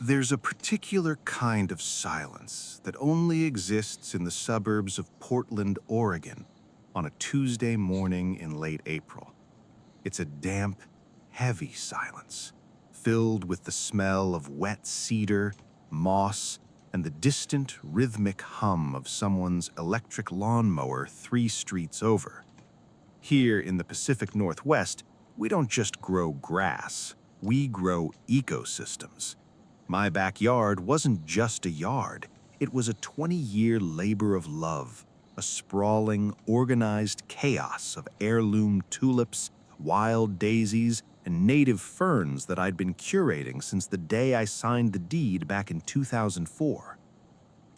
There's a particular kind of silence that only exists in the suburbs of Portland, Oregon, on a Tuesday morning in late April. It's a damp, heavy silence, filled with the smell of wet cedar, moss, and the distant, rhythmic hum of someone's electric lawnmower 3 streets over. Here in the Pacific Northwest, we don't just grow grass, we grow ecosystems. My backyard wasn't just a yard, it was a 20-year labor of love, a sprawling, organized chaos of heirloom tulips, wild daisies, and native ferns that I'd been curating since the day I signed the deed back in 2004.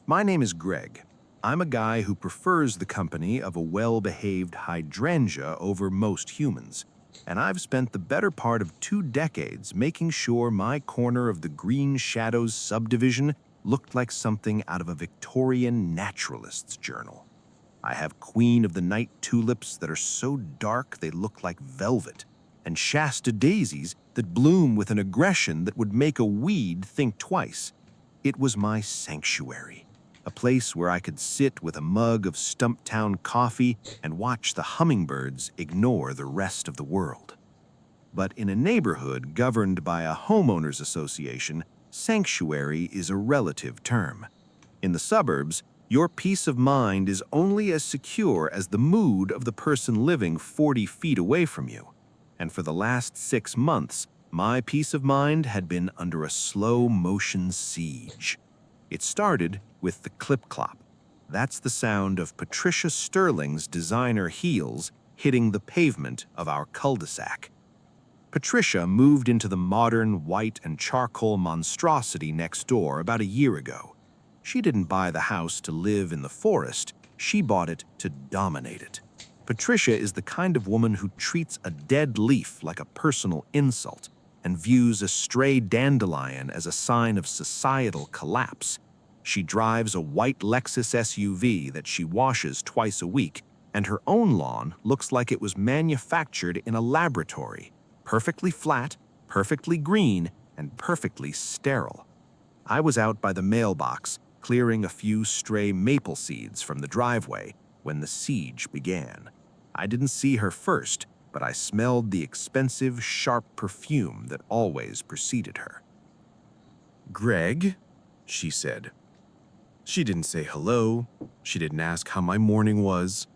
My name is Greg. I'm a guy who prefers the company of a well-behaved hydrangea over most humans, and I've spent the better part of 2 decades making sure my corner of the Green Shadows subdivision looked like something out of a Victorian naturalist's journal. I have Queen of the Night tulips that are so dark they look like velvet, and Shasta daisies that bloom with an aggression that would make a weed think twice. It was my sanctuary, a place where I could sit with a mug of Stumptown coffee and watch the hummingbirds ignore the rest of the world. But in a neighborhood governed by a homeowners association, sanctuary is a relative term. In the suburbs, your peace of mind is only as secure as the mood of the person living 40 feet away from you. And for the last 6 months, my peace of mind had been under a slow-motion siege. It started with the clip-clop. That's the sound of Patricia Sterling's designer heels hitting the pavement of our cul-de-sac. Patricia moved into the modern white and charcoal monstrosity next door about a year ago. She didn't buy the house to live in the forest, she bought it to dominate it. Patricia is the kind of woman who treats a dead leaf like a personal insult and views a stray dandelion as a sign of societal collapse. She drives a white Lexus SUV that she washes twice a week, and her own lawn looks like it was manufactured in a laboratory, perfectly flat, perfectly green, and perfectly sterile. I was out by the mailbox, clearing a few stray maple seeds from the driveway when the siege began. I didn't see her first, but I smelled the expensive, sharp perfume that always preceded her. "Greg," she said. She didn't say hello. She didn't ask how my morning was.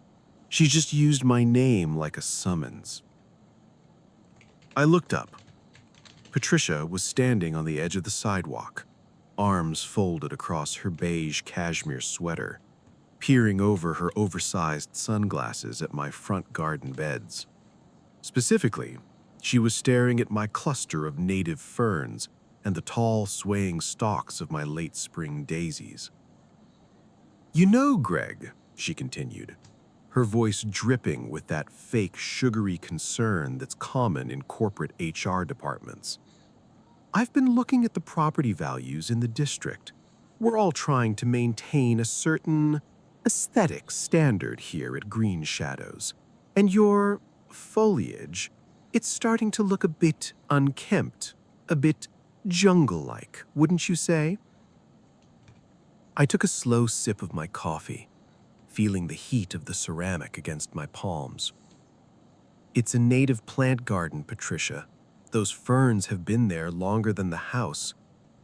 She just used my name like a summons. I looked up. Patricia was standing on the edge of the sidewalk, arms folded across her beige cashmere sweater, peering over her oversized sunglasses at my front garden beds. Specifically, she was staring at my cluster of native ferns and the tall, swaying stalks of my late spring daisies. "You know, Greg," she continued, her voice dripping with that fake sugary concern that's common in corporate HR departments, "I've been looking at the property values in the district. We're all trying to maintain a certain aesthetic standard here at Green Shadows, and your foliage, it's starting to look a bit unkempt, a bit jungle-like, wouldn't you say?" I took a slow sip of my coffee, feeling the heat of the ceramic against my palms. "It's a native plant garden, Patricia. Those ferns have been there longer than the house.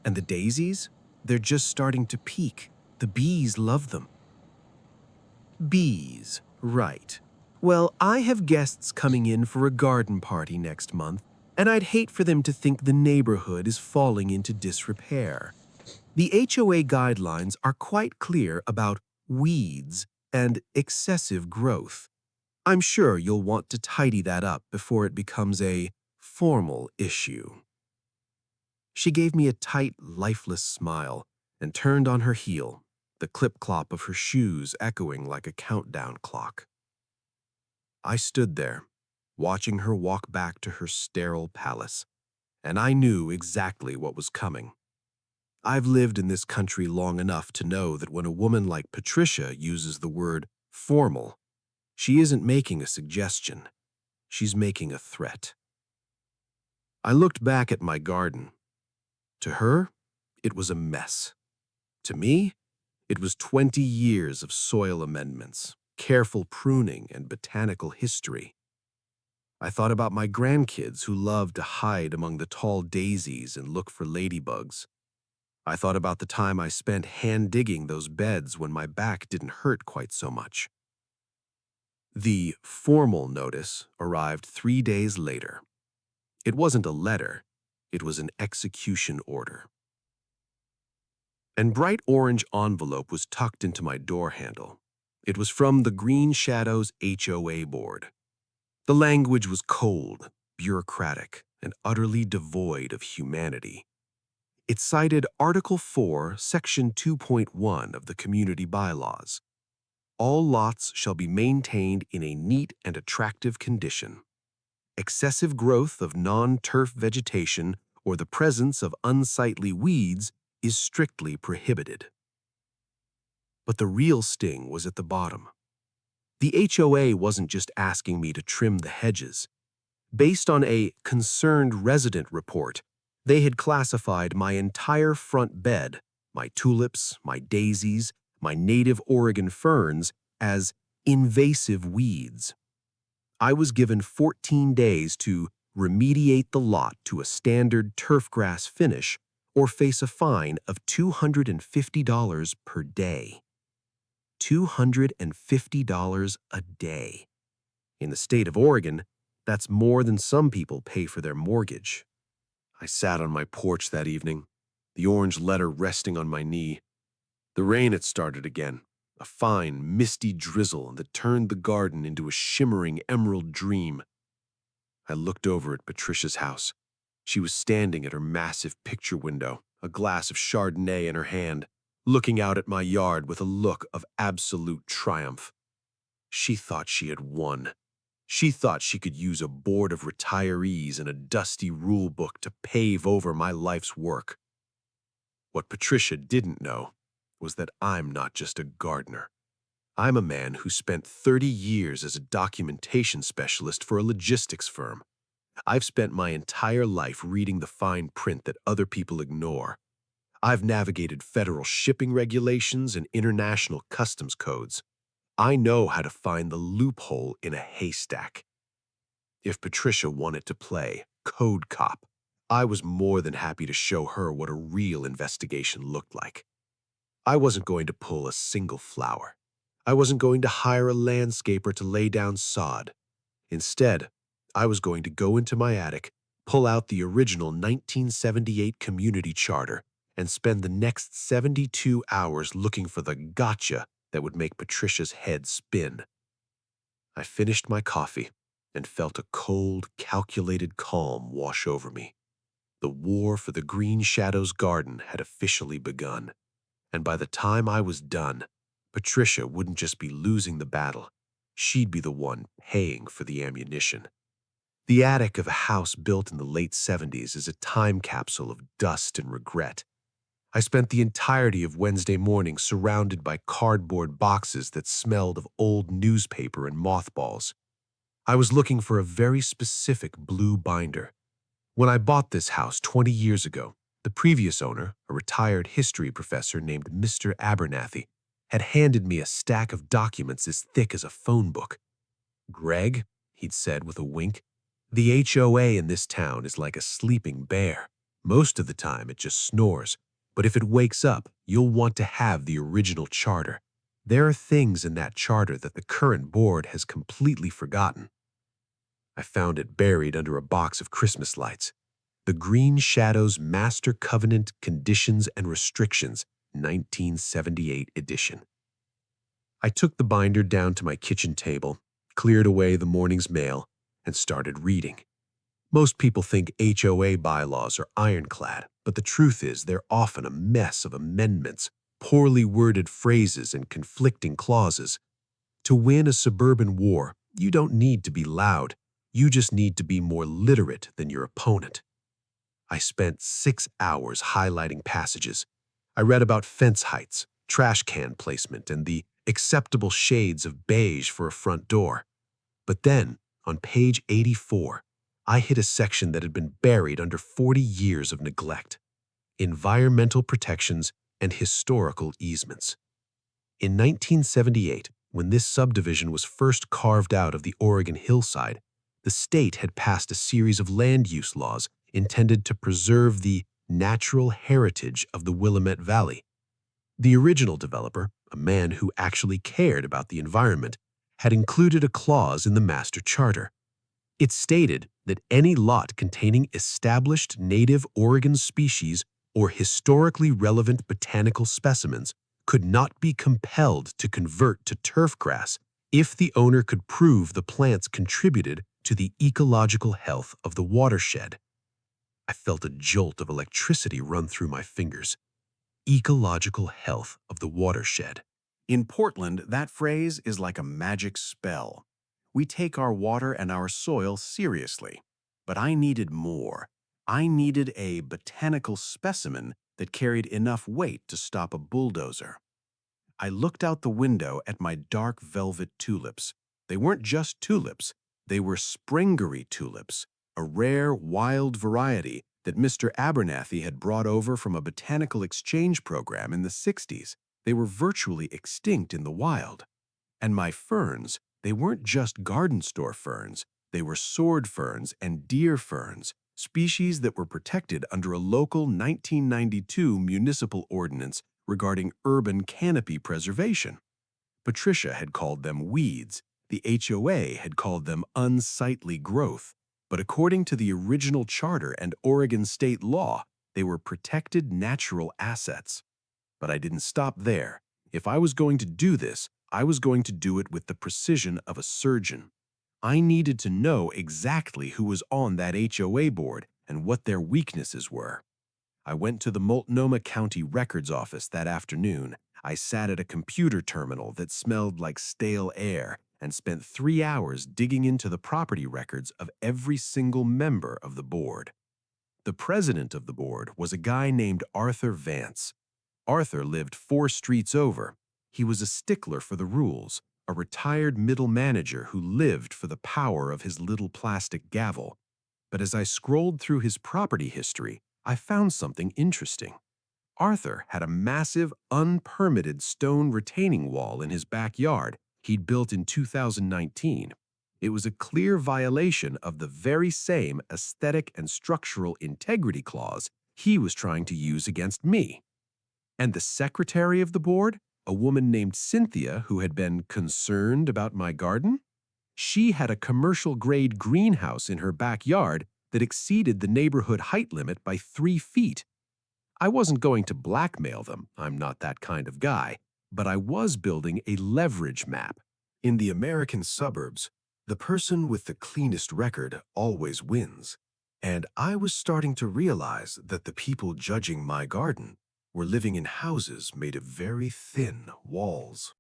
And the daisies? They're just starting to peak. The bees love them." "Bees, right. Well, I have guests coming in for a garden party next month, and I'd hate for them to think the neighborhood is falling into disrepair. The HOA guidelines are quite clear about weeds and excessive growth. I'm sure you'll want to tidy that up before it becomes a formal issue." She gave me a tight, lifeless smile and turned on her heel, the clip-clop of her shoes echoing like a countdown clock. I stood there, watching her walk back to her sterile palace, and I knew exactly what was coming. I've lived in this country long enough to know that when a woman like Patricia uses the word formal, she isn't making a suggestion. She's making a threat. I looked back at my garden. To her, it was a mess. To me, it was 20 years of soil amendments, careful pruning, and botanical history. I thought about my grandkids who loved to hide among the tall daisies and look for ladybugs. I thought about the time I spent hand-digging those beds when my back didn't hurt quite so much. The formal notice arrived 3 days later. It wasn't a letter, it was an execution order. An bright orange envelope was tucked into my door handle. It was from the Green Shadows HOA board. The language was cold, bureaucratic, and utterly devoid of humanity. It cited Article 4, Section 2.1 of the Community Bylaws. All lots shall be maintained in a neat and attractive condition. Excessive growth of non-turf vegetation or the presence of unsightly weeds is strictly prohibited. But the real sting was at the bottom. The HOA wasn't just asking me to trim the hedges. Based on a concerned resident report, they had classified my entire front bed, my tulips, my daisies, my native Oregon ferns, as invasive weeds. I was given 14 days to remediate the lot to a standard turf grass finish or face a fine of $250 per day. $250 a day. In the state of Oregon, that's more than some people pay for their mortgage. I sat on my porch that evening, the orange letter resting on my knee. The rain had started again, a fine, misty drizzle that turned the garden into a shimmering emerald dream. I looked over at Patricia's house. She was standing at her massive picture window, a glass of Chardonnay in her hand, looking out at my yard with a look of absolute triumph. She thought she had won. She thought she could use a board of retirees and a dusty rule book to pave over my life's work. What Patricia didn't know was that I'm not just a gardener. I'm a man who spent 30 years as a documentation specialist for a logistics firm. I've spent my entire life reading the fine print that other people ignore. I've navigated federal shipping regulations and international customs codes. I know how to find the loophole in a haystack. If Patricia wanted to play code cop, I was more than happy to show her what a real investigation looked like. I wasn't going to pull a single flower. I wasn't going to hire a landscaper to lay down sod. Instead, I was going to go into my attic, pull out the original 1978 community charter, and spend the next 72 hours looking for the gotcha that would make Patricia's head spin. I finished my coffee and felt a cold, calculated calm wash over me. The war for the Green Shadows garden had officially begun, and by the time I was done, Patricia wouldn't just be losing the battle, she'd be the one paying for the ammunition. The attic of a house built in the late 70s is a time capsule of dust and regret. I spent the entirety of Wednesday morning surrounded by cardboard boxes that smelled of old newspaper and mothballs. I was looking for a very specific blue binder. When I bought this house 20 years ago, the previous owner, a retired history professor named Mr. Abernathy, had handed me a stack of documents as thick as a phone book. "Greg," he'd said with a wink, "the HOA in this town is like a sleeping bear. Most of the time it just snores, but if it wakes up, you'll want to have the original charter. There are things in that charter that the current board has completely forgotten." I found it buried under a box of Christmas lights. The Green Shadows Master Covenant Conditions and Restrictions, 1978 edition. I took the binder down to my kitchen table, cleared away the morning's mail, and started reading. Most people think HOA bylaws are ironclad, but the truth is they're often a mess of amendments, poorly worded phrases, and conflicting clauses. To win a suburban war, you don't need to be loud. You just need to be more literate than your opponent. I spent 6 hours highlighting passages. I read about fence heights, trash can placement, and the acceptable shades of beige for a front door. But then, on page 84, I hit a section that had been buried under 40 years of neglect. environmental protections, and historical easements. In 1978, when this subdivision was first carved out of the Oregon hillside, the state had passed a series of land use laws intended to preserve the natural heritage of the Willamette Valley. The original developer, a man who actually cared about the environment, had included a clause in the master charter. It stated that any lot containing established native Oregon species or historically relevant botanical specimens could not be compelled to convert to turf grass if the owner could prove the plants contributed to the ecological health of the watershed. I felt a jolt of electricity run through my fingers. Ecological health of the watershed. In Portland, that phrase is like a magic spell. We take our water and our soil seriously. But I needed more. I needed a botanical specimen that carried enough weight to stop a bulldozer. I looked out the window at my dark velvet tulips. They weren't just tulips. They were Springery tulips, a rare, wild variety that Mr. Abernathy had brought over from a botanical exchange program in the 60s. They were virtually extinct in the wild. And my ferns, they weren't just garden store ferns. They were sword ferns and deer ferns, species that were protected under a local 1992 municipal ordinance regarding urban canopy preservation. Patricia had called them weeds. The HOA had called them unsightly growth. But according to the original charter and Oregon state law, they were protected natural assets. But I didn't stop there. If I was going to do this, I was going to do it with the precision of a surgeon. I needed to know exactly who was on that HOA board and what their weaknesses were. I went to the Multnomah County Records Office that afternoon. I sat at a computer terminal that smelled like stale air and spent 3 hours digging into the property records of every single member of the board. The president of the board was a guy named Arthur Vance. Arthur lived 4 streets over. He was a stickler for the rules, a retired middle manager who lived for the power of his little plastic gavel. But as I scrolled through his property history, I found something interesting. Arthur had a massive, unpermitted stone retaining wall in his backyard he'd built in 2019. It was a clear violation of the very same aesthetic and structural integrity clause he was trying to use against me. And the secretary of the board, a woman named Cynthia who had been concerned about my garden, she had a commercial-grade greenhouse in her backyard that exceeded the neighborhood height limit by 3 feet. I wasn't going to blackmail them, I'm not that kind of guy, but I was building a leverage map. In the American suburbs, the person with the cleanest record always wins. And I was starting to realize that the people judging my garden were living in houses made of very thin walls.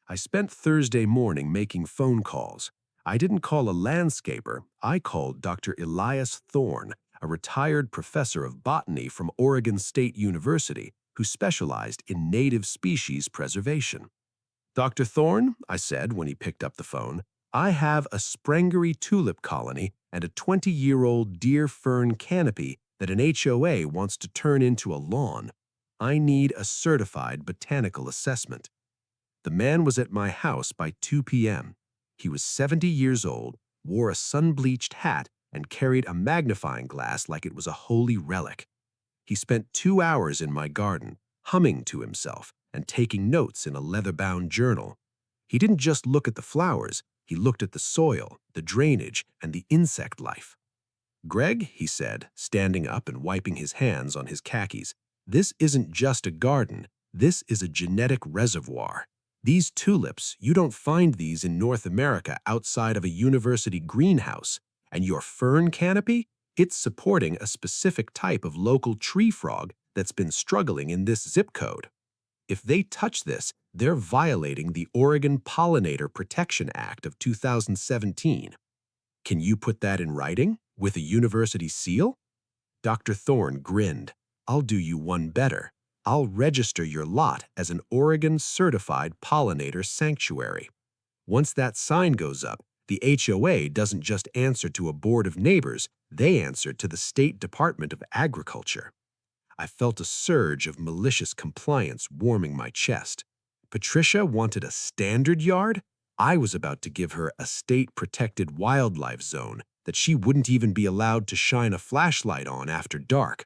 I spent Thursday morning making phone calls. I didn't call a landscaper, I called Dr. Elias Thorne, a retired professor of botany from Oregon State University who specialized in native species preservation. Dr. Thorne, I said when he picked up the phone, I have a Springery tulip colony and a 20-year-old deer fern canopy that an HOA wants to turn into a lawn. I need a certified botanical assessment. The man was at my house by 2 p.m. He was 70 years old, wore a sun-bleached hat, and carried a magnifying glass like it was a holy relic. He spent 2 hours in my garden, humming to himself and taking notes in a leather-bound journal. He didn't just look at the flowers, he looked at the soil, the drainage, and the insect life. "Greg," he said, standing up and wiping his hands on his khakis, "this isn't just a garden, this is a genetic reservoir. These tulips, you don't find these in North America outside of a university greenhouse. And your fern canopy? It's supporting a specific type of local tree frog that's been struggling in this zip code. If they touch this, they're violating the Oregon Pollinator Protection Act of 2017. Can you put that in writing, with a university seal?" Dr. Thorne grinned. "I'll do you one better. I'll register your lot as an Oregon-certified pollinator sanctuary. Once that sign goes up, the HOA doesn't just answer to a board of neighbors, they answer to the State Department of Agriculture." I felt a surge of malicious compliance warming my chest. Patricia wanted a standard yard? I was about to give her a state-protected wildlife zone that she wouldn't even be allowed to shine a flashlight on after dark.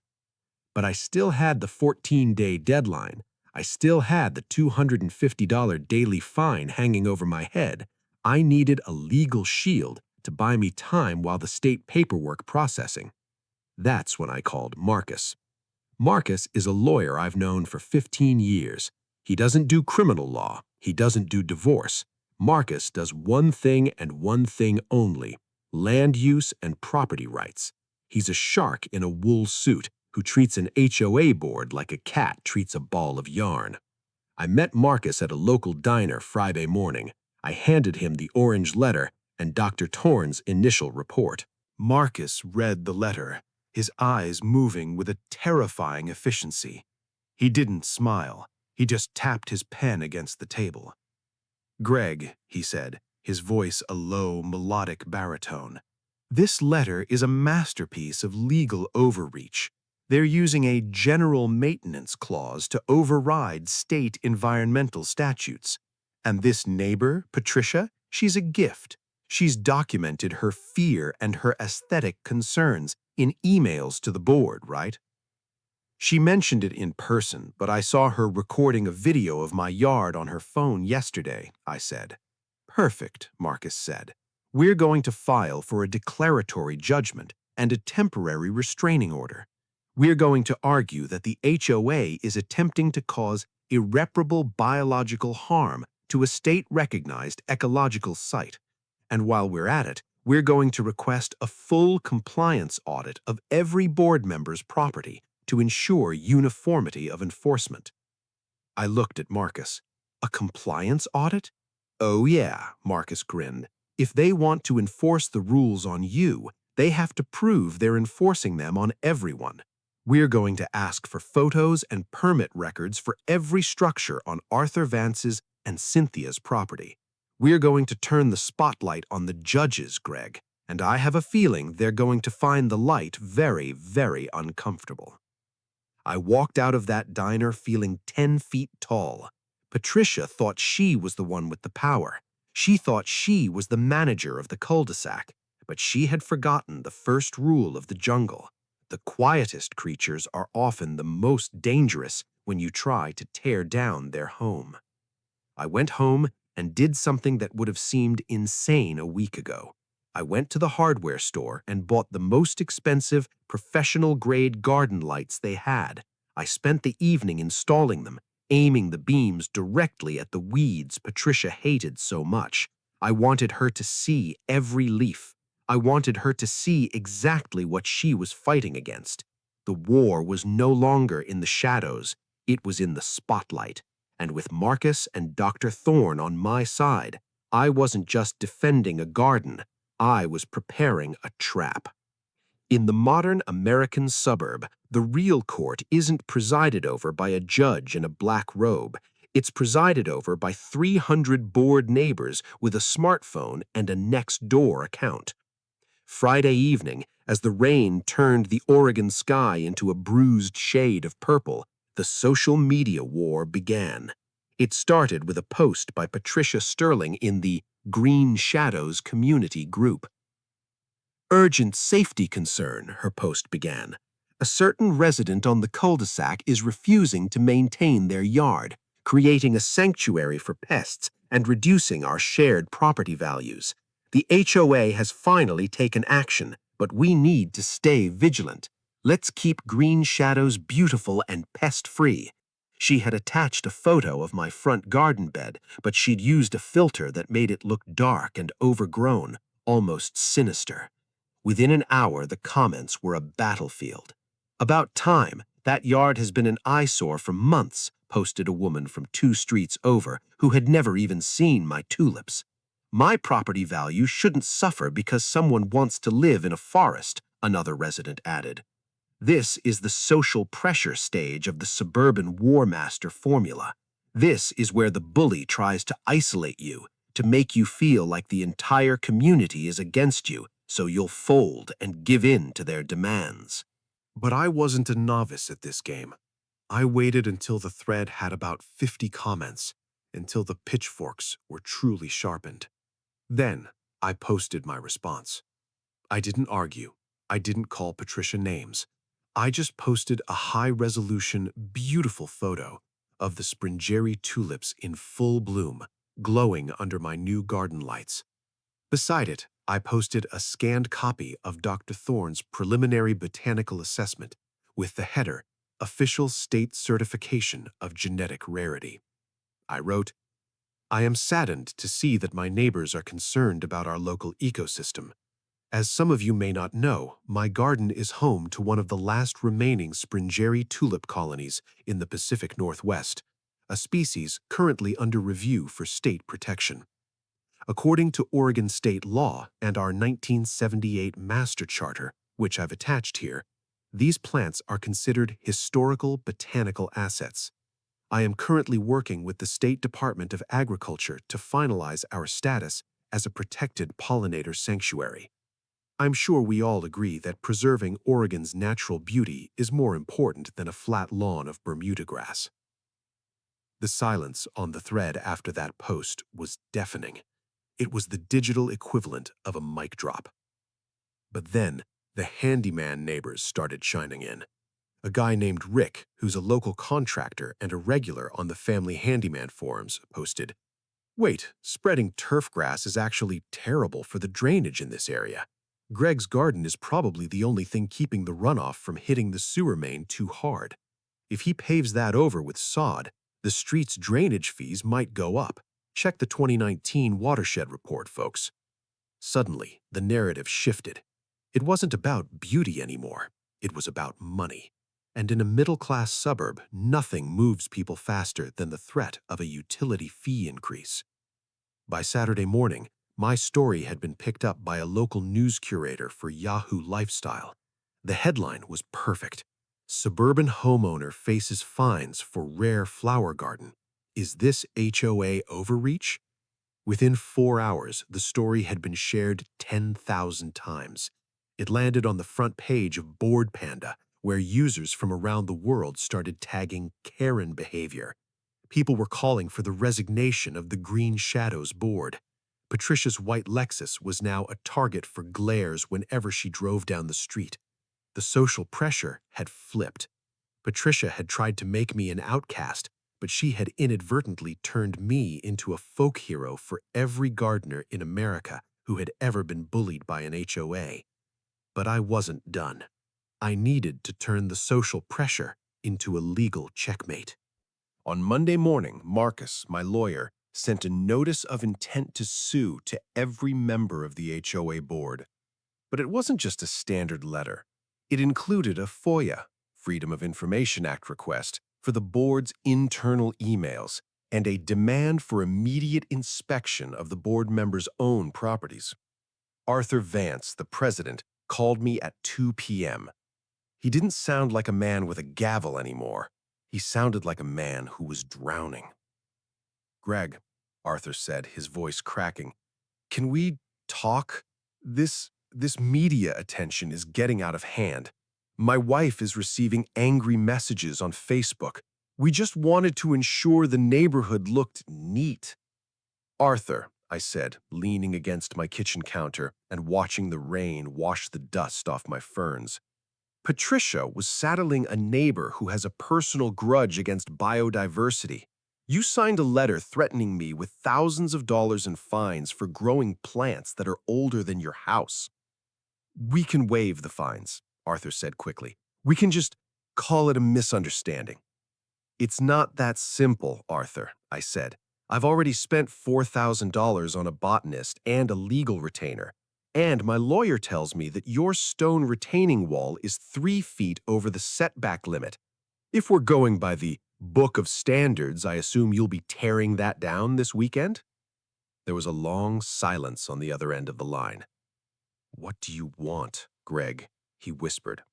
But I still had the 14-day deadline. I still had the $250 daily fine hanging over my head. I needed a legal shield to buy me time while the state paperwork processing. That's when I called Marcus. Marcus is a lawyer I've known for 15 years. He doesn't do criminal law. He doesn't do divorce. Marcus does one thing and one thing only: land use and property rights. He's a shark in a wool suit who treats an HOA board like a cat treats a ball of yarn. I met Marcus at a local diner Friday morning. I handed him the orange letter and Dr. Torn's initial report. Marcus read the letter, his eyes moving with a terrifying efficiency. He didn't smile. He just tapped his pen against the table. "Greg," he said, his voice a low, melodic baritone, "this letter is a masterpiece of legal overreach. They're using a general maintenance clause to override state environmental statutes. And this neighbor, Patricia, she's a gift. She's documented her fear and her aesthetic concerns in emails to the board, right?" "She mentioned it in person, but I saw her recording a video of my yard on her phone yesterday," I said. "Perfect," Marcus said. "We're going to file for a declaratory judgment and a temporary restraining order. We're going to argue that the HOA is attempting to cause irreparable biological harm to a state-recognized ecological site. And while we're at it, we're going to request a full compliance audit of every board member's property to ensure uniformity of enforcement." I looked at Marcus. "A compliance audit?" "Oh yeah," Marcus grinned. "If they want to enforce the rules on you, they have to prove they're enforcing them on everyone. We're going to ask for photos and permit records for every structure on Arthur Vance's and Cynthia's property. We're going to turn the spotlight on the judges, Greg, and I have a feeling they're going to find the light very, very uncomfortable." I walked out of that diner feeling 10 feet tall. Patricia thought she was the one with the power. She thought she was the manager of the cul-de-sac, but she had forgotten the first rule of the jungle. The quietest creatures are often the most dangerous when you try to tear down their home. I went home and did something that would have seemed insane a week ago. I went to the hardware store and bought the most expensive professional-grade garden lights they had. I spent the evening installing them, aiming the beams directly at the weeds Patricia hated so much. I wanted her to see every leaf. I wanted her to see exactly what she was fighting against. The war was no longer in the shadows, it was in the spotlight. And with Marcus and Dr. Thorne on my side, I wasn't just defending a garden, I was preparing a trap. In the modern American suburb, the real court isn't presided over by a judge in a black robe. It's presided over by 300 bored neighbors with a smartphone and a next-door account. Friday evening, as the rain turned the Oregon sky into a bruised shade of purple, the social media war began. It started with a post by Patricia Sterling in the Green Shadows community group. "Urgent safety concern," her post began. "A certain resident on the cul-de-sac is refusing to maintain their yard, creating a sanctuary for pests and reducing our shared property values. The HOA has finally taken action, but we need to stay vigilant. Let's keep Green Shadows beautiful and pest-free." She had attached a photo of my front garden bed, but she'd used a filter that made it look dark and overgrown, almost sinister. Within an hour, the comments were a battlefield. "About time. That yard has been an eyesore for months," posted a woman from 2 streets over who had never even seen my tulips. "My property value shouldn't suffer because someone wants to live in a forest," another resident added. This is the social pressure stage of the suburban war master formula. This is where the bully tries to isolate you, to make you feel like the entire community is against you, so you'll fold and give in to their demands. But I wasn't a novice at this game. I waited until the thread had about 50 comments, until the pitchforks were truly sharpened. Then I posted my response. I didn't argue. I didn't call Patricia names. I just posted a high-resolution, beautiful photo of the Springeri tulips in full bloom, glowing under my new garden lights. Beside it, I posted a scanned copy of Dr. Thorne's preliminary botanical assessment with the header, Official State Certification of Genetic Rarity. I wrote, I am saddened to see that my neighbors are concerned about our local ecosystem. As some of you may not know, my garden is home to one of the last remaining Springeri tulip colonies in the Pacific Northwest, a species currently under review for state protection. According to Oregon state law and our 1978 Master Charter, which I've attached here, these plants are considered historical botanical assets. I am currently working with the State Department of Agriculture to finalize our status as a protected pollinator sanctuary. I'm sure we all agree that preserving Oregon's natural beauty is more important than a flat lawn of Bermuda grass. The silence on the thread after that post was deafening. It was the digital equivalent of a mic drop. But then, the handyman neighbors started chiming in. A guy named Rick, who's a local contractor and a regular on the family handyman forums, posted, Wait, spreading turf grass is actually terrible for the drainage in this area. Greg's garden is probably the only thing keeping the runoff from hitting the sewer main too hard. If he paves that over with sod, the street's drainage fees might go up. Check the 2019 watershed report, folks. Suddenly, the narrative shifted. It wasn't about beauty anymore. It was about money. And in a middle-class suburb, nothing moves people faster than the threat of a utility fee increase. By Saturday morning, my story had been picked up by a local news curator for Yahoo Lifestyle. The headline was perfect. Suburban homeowner faces fines for rare flower garden. Is this HOA overreach? Within 4 hours, the story had been shared 10,000 times. It landed on the front page of Board Panda, where users from around the world started tagging Karen behavior. People were calling for the resignation of the Green Shadows board. Patricia's white Lexus was now a target for glares whenever she drove down the street. The social pressure had flipped. Patricia had tried to make me an outcast, but she had inadvertently turned me into a folk hero for every gardener in America who had ever been bullied by an HOA. But I wasn't done. I needed to turn the social pressure into a legal checkmate. On Monday morning, Marcus, my lawyer, sent a notice of intent to sue to every member of the HOA board. But it wasn't just a standard letter. It included a FOIA, Freedom of Information Act request, for the board's internal emails and a demand for immediate inspection of the board members' own properties. Arthur Vance, the president, called me at 2 p.m. He didn't sound like a man with a gavel anymore. He sounded like a man who was drowning. Greg, Arthur said, his voice cracking, can we talk? This media attention is getting out of hand. My wife is receiving angry messages on Facebook. We just wanted to ensure the neighborhood looked neat. Arthur, I said, leaning against my kitchen counter and watching the rain wash the dust off my ferns. Patricia was saddling a neighbor who has a personal grudge against biodiversity. You signed a letter threatening me with thousands of dollars in fines for growing plants that are older than your house. We can waive the fines, Arthur said quickly. We can just call it a misunderstanding. It's not that simple, Arthur, I said. I've already spent $4,000 on a botanist and a legal retainer, and my lawyer tells me that your stone retaining wall is 3 feet over the setback limit. If we're going by the Book of Standards, I assume you'll be tearing that down this weekend? There was a long silence on the other end of the line. What do you want, Greg? He whispered.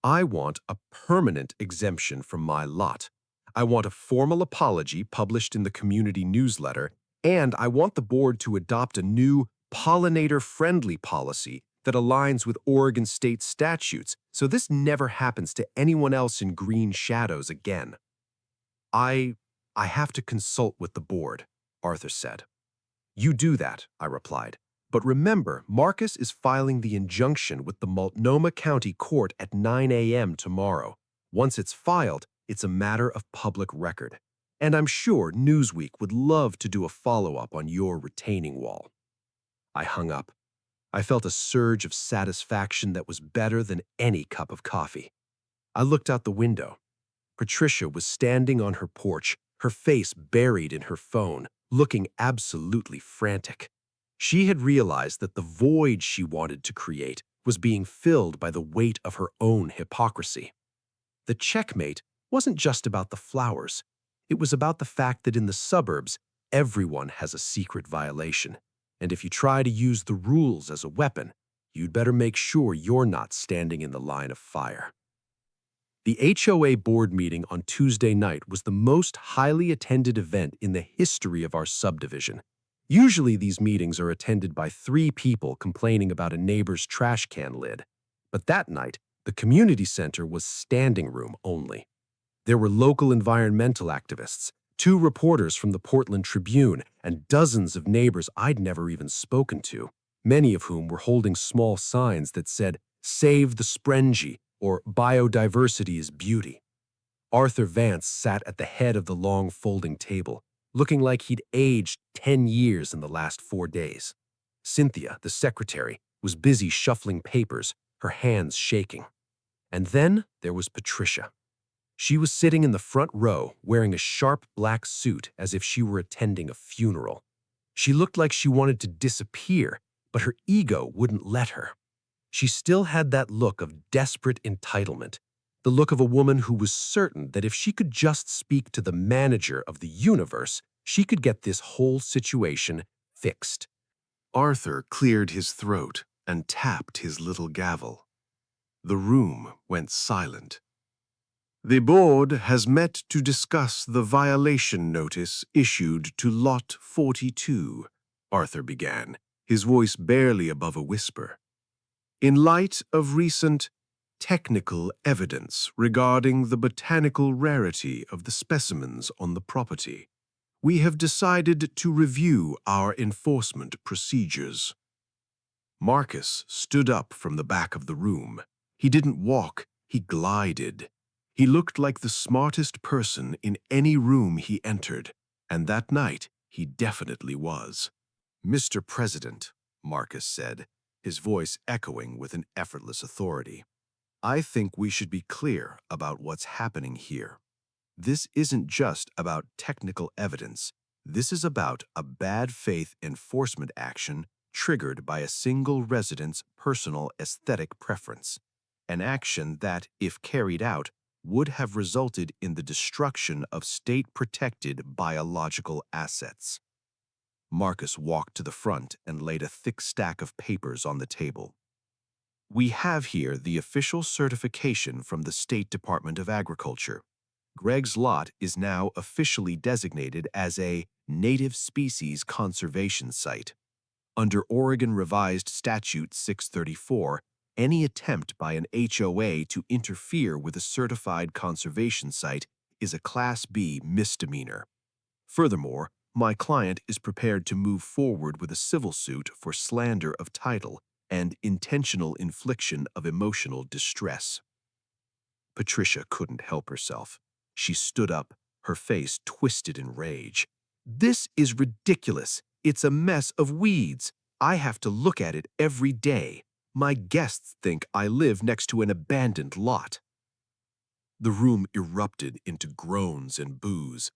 I want a permanent exemption from my lot. I want a formal apology published in the community newsletter, and I want the board to adopt a new pollinator-friendly policy that aligns with Oregon state statutes, so this never happens to anyone else in Green Shadows again. I have to consult with the board, Arthur said. You do that, I replied. But remember, Marcus is filing the injunction with the Multnomah County Court at 9 a.m. tomorrow. Once it's filed, it's a matter of public record. And I'm sure Newsweek would love to do a follow-up on your retaining wall. I hung up. I felt a surge of satisfaction that was better than any cup of coffee. I looked out the window. Patricia was standing on her porch, her face buried in her phone, looking absolutely frantic. She had realized that the void she wanted to create was being filled by the weight of her own hypocrisy. The checkmate wasn't just about the flowers. It was about the fact that in the suburbs, everyone has a secret violation. And if you try to use the rules as a weapon, you'd better make sure you're not standing in the line of fire. The HOA board meeting on Tuesday night was the most highly attended event in the history of our subdivision. Usually these meetings are attended by 3 people complaining about a neighbor's trash can lid. But that night, the community center was standing room only. There were local environmental activists, 2 reporters from the Portland Tribune, and dozens of neighbors I'd never even spoken to, many of whom were holding small signs that said, "Save the Sprengy," or "Biodiversity is beauty." Arthur Vance sat at the head of the long folding table, looking like he'd aged 10 years in the last 4 days. Cynthia, the secretary, was busy shuffling papers, her hands shaking. And then there was Patricia. She was sitting in the front row, wearing a sharp black suit as if she were attending a funeral. She looked like she wanted to disappear, but her ego wouldn't let her. She still had that look of desperate entitlement, the look of a woman who was certain that if she could just speak to the manager of the universe, she could get this whole situation fixed. Arthur cleared his throat and tapped his little gavel. The room went silent. The board has met to discuss the violation notice issued to Lot 42, Arthur began, his voice barely above a whisper. In light of recent technical evidence regarding the botanical rarity of the specimens on the property, we have decided to review our enforcement procedures. Marcus stood up from the back of the room. He didn't walk, he glided. He looked like the smartest person in any room he entered, and that night he definitely was. "Mr. President," Marcus said, his voice echoing with an effortless authority, "I think we should be clear about what's happening here. This isn't just about technical evidence. This is about a bad faith enforcement action triggered by a single resident's personal aesthetic preference, an action that, if carried out, would have resulted in the destruction of state-protected biological assets." Marcus walked to the front and laid a thick stack of papers on the table. "We have here the official certification from the State Department of Agriculture. Greg's lot is now officially designated as a Native Species Conservation Site. Under Oregon Revised Statute 634, any attempt by an HOA to interfere with a certified conservation site is a Class B misdemeanor. Furthermore, my client is prepared to move forward with a civil suit for slander of title and intentional infliction of emotional distress." Patricia couldn't help herself. She stood up, her face twisted in rage. "This is ridiculous. It's a mess of weeds. I have to look at it every day. My guests think I live next to an abandoned lot." The room erupted into groans and boos.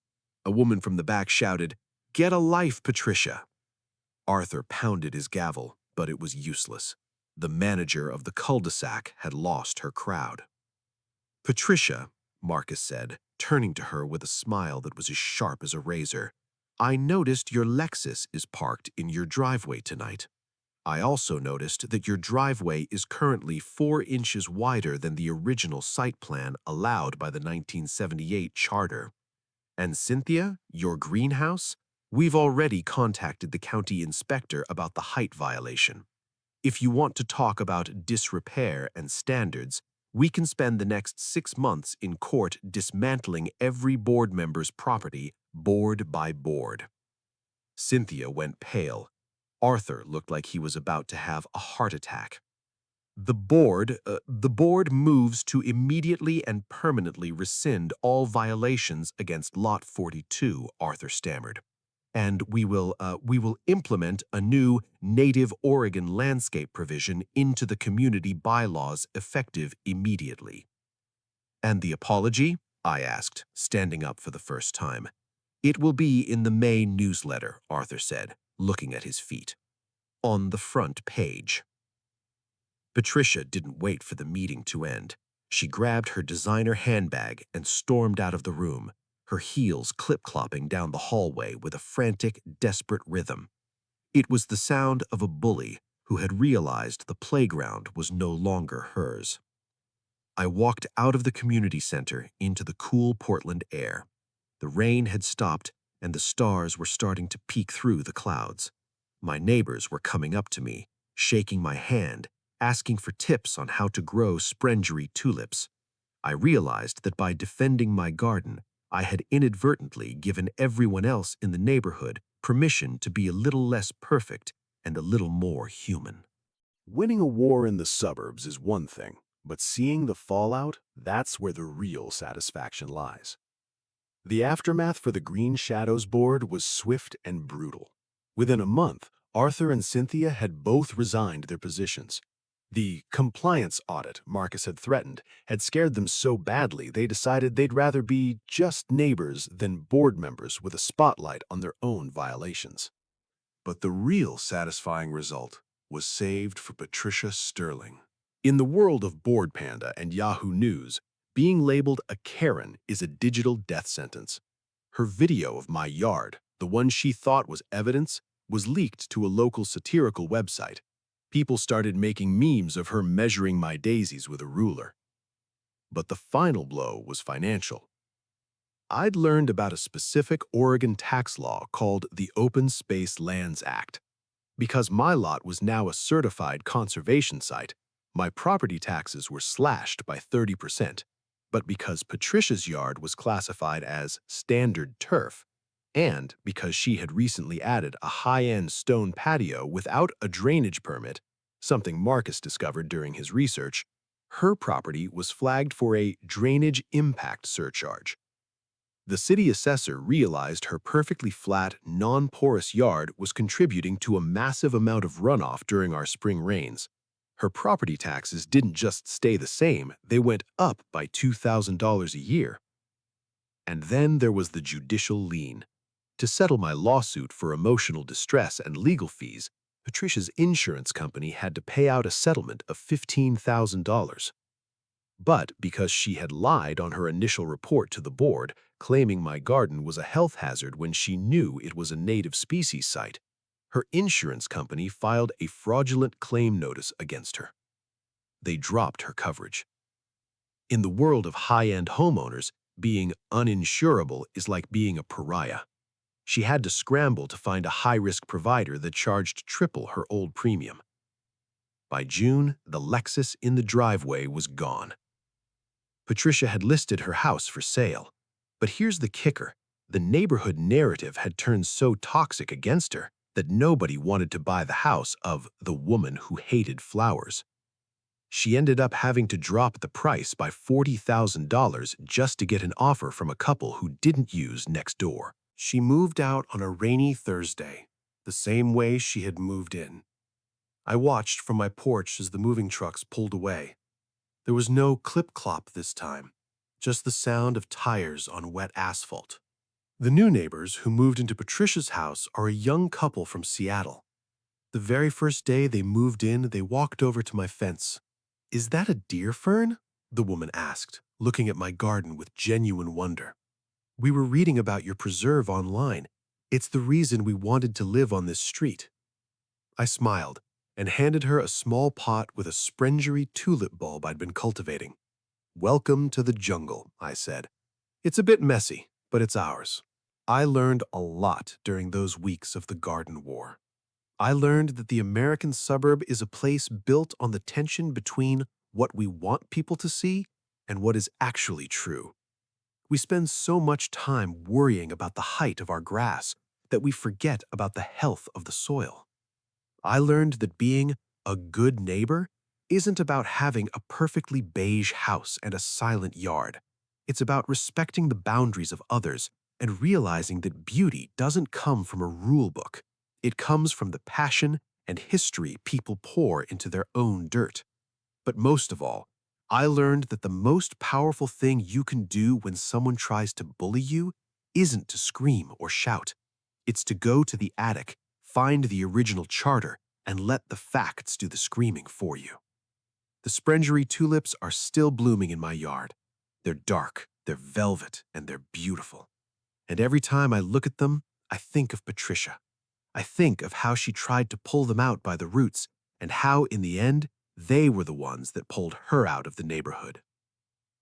A woman from the back shouted, "Get a life, Patricia!" Arthur pounded his gavel, but it was useless. The manager of the cul-de-sac had lost her crowd. "Patricia," Marcus said, turning to her with a smile that was as sharp as a razor, "I noticed your Lexus is parked in your driveway tonight. I also noticed that your driveway is currently 4 inches wider than the original site plan allowed by the 1978 charter. And Cynthia, your greenhouse? We've already contacted the county inspector about the height violation." If you want to talk about disrepair and standards, we can spend the next 6 months in court dismantling every board member's property, board by board. Cynthia went pale. Arthur looked like he was about to have a heart attack. The board moves to immediately and permanently rescind all violations against Lot 42, Arthur stammered. And we will implement a new Native Oregon landscape provision into the community bylaws effective immediately. And the apology? I asked, standing up for the first time. It will be in the May newsletter, Arthur said, looking at his feet. On the front page. Patricia didn't wait for the meeting to end. She grabbed her designer handbag and stormed out of the room, her heels clip-clopping down the hallway with a frantic, desperate rhythm. It was the sound of a bully who had realized the playground was no longer hers. I walked out of the community center into the cool Portland air. The rain had stopped, and the stars were starting to peek through the clouds. My neighbors were coming up to me, shaking my hand, asking for tips on how to grow sprengery tulips. I realized that by defending my garden, I had inadvertently given everyone else in the neighborhood permission to be a little less perfect and a little more human. Winning a war in the suburbs is one thing, but seeing the fallout, that's where the real satisfaction lies. The aftermath for the Green Shadows board was swift and brutal. Within a month, Arthur and Cynthia had both resigned their positions. The compliance audit Marcus had threatened had scared them so badly they decided they'd rather be just neighbors than board members with a spotlight on their own violations. But the real satisfying result was saved for Patricia Sterling. In the world of Board Panda and Yahoo News, being labeled a Karen is a digital death sentence. Her video of my yard, the one she thought was evidence, was leaked to a local satirical website. People started making memes of her measuring my daisies with a ruler. But the final blow was financial. I'd learned about a specific Oregon tax law called the Open Space Lands Act. Because my lot was now a certified conservation site, my property taxes were slashed by 30%. But because Patricia's yard was classified as standard turf, and because she had recently added a high-end stone patio without a drainage permit, something Marcus discovered during his research, her property was flagged for a drainage impact surcharge. The city assessor realized her perfectly flat, non-porous yard was contributing to a massive amount of runoff during our spring rains. Her property taxes didn't just stay the same, they went up by $2,000 a year. And then there was the judicial lien. To settle my lawsuit for emotional distress and legal fees, Patricia's insurance company had to pay out a settlement of $15,000. But because she had lied on her initial report to the board, claiming my garden was a health hazard when she knew it was a native species site, her insurance company filed a fraudulent claim notice against her. They dropped her coverage. In the world of high-end homeowners, being uninsurable is like being a pariah. She had to scramble to find a high-risk provider that charged triple her old premium. By June, the Lexus in the driveway was gone. Patricia had listed her house for sale. But here's the kicker. The neighborhood narrative had turned so toxic against her that nobody wanted to buy the house of the woman who hated flowers. She ended up having to drop the price by $40,000 just to get an offer from a couple who didn't use Nextdoor. She moved out on a rainy Thursday, the same way she had moved in. I watched from my porch as the moving trucks pulled away. There was no clip-clop this time, just the sound of tires on wet asphalt. The new neighbors who moved into Patricia's house are a young couple from Seattle. The very first day they moved in, they walked over to my fence. "Is that a deer fern?" the woman asked, looking at my garden with genuine wonder. "We were reading about your preserve online. It's the reason we wanted to live on this street." I smiled and handed her a small pot with a sprengery tulip bulb I'd been cultivating. "Welcome to the jungle," I said. "It's a bit messy, but it's ours." I learned a lot during those weeks of the garden war. I learned that the American suburb is a place built on the tension between what we want people to see and what is actually true. We spend so much time worrying about the height of our grass that we forget about the health of the soil. I learned that being a good neighbor isn't about having a perfectly beige house and a silent yard. It's about respecting the boundaries of others and realizing that beauty doesn't come from a rule book. It comes from the passion and history people pour into their own dirt. But most of all, I learned that the most powerful thing you can do when someone tries to bully you isn't to scream or shout. It's to go to the attic, find the original charter, and let the facts do the screaming for you. The Sprengery tulips are still blooming in my yard. They're dark, they're velvet, and they're beautiful. And every time I look at them, I think of Patricia. I think of how she tried to pull them out by the roots, and how, in the end, they were the ones that pulled her out of the neighborhood.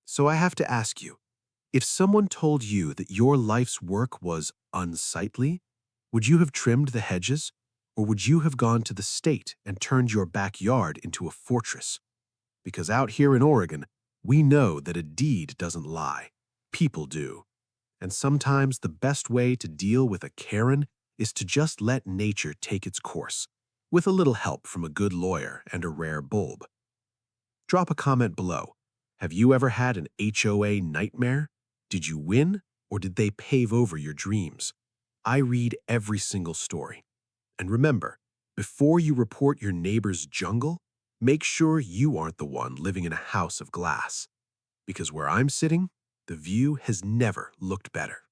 So I have to ask you, if someone told you that your life's work was unsightly, would you have trimmed the hedges, or would you have gone to the state and turned your backyard into a fortress? Because out here in Oregon, we know that a deed doesn't lie. People do. And sometimes the best way to deal with a Karen is to just let nature take its course, with a little help from a good lawyer and a rare bulb. Drop a comment below. Have you ever had an HOA nightmare? Did you win, or did they pave over your dreams? I read every single story. And remember, before you report your neighbor's jungle, make sure you aren't the one living in a house of glass. Because where I'm sitting, the view has never looked better.